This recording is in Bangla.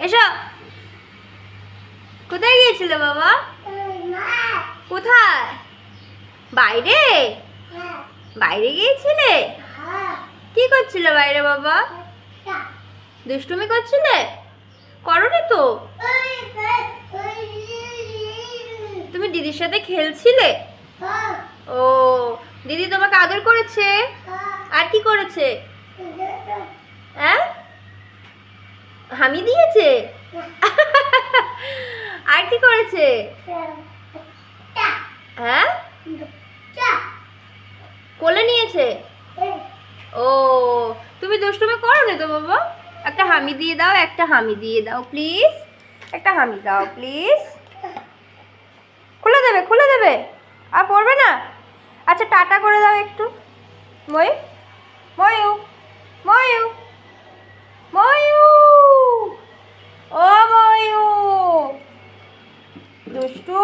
এসো। কোথায় গিয়েছিলে বাবা? কোথায়? বাইরে? বাইরে গিয়েছিলে? কি করছিলে বাইরে বাবা? দুষ্টুমি করছিলে? করোনি তো? তুমি দিদির সাথে খেলছিলে? ও, দিদি তোমাকে আদর করেছে? আর কি করেছে? হ্যাঁ, হামি দিয়েছে? আর কি করেছে? হ্যাঁ, কোলে নিয়েছে? ও, তুমি দুষ্টুমি করোনি তো বাবা? একটা হামি দিয়ে দাও, একটা হামি দিয়ে দাও প্লিজ। একটা হামি দাও প্লিজ। খুলে দেবে, খুলে দেবে? আর পড়বে না? আচ্ছা টাটা করে দাও একটু। ময়ূ, ময়ূ, ময়ূ, ময়ূ, ও ময়ূ, দুষ্টু।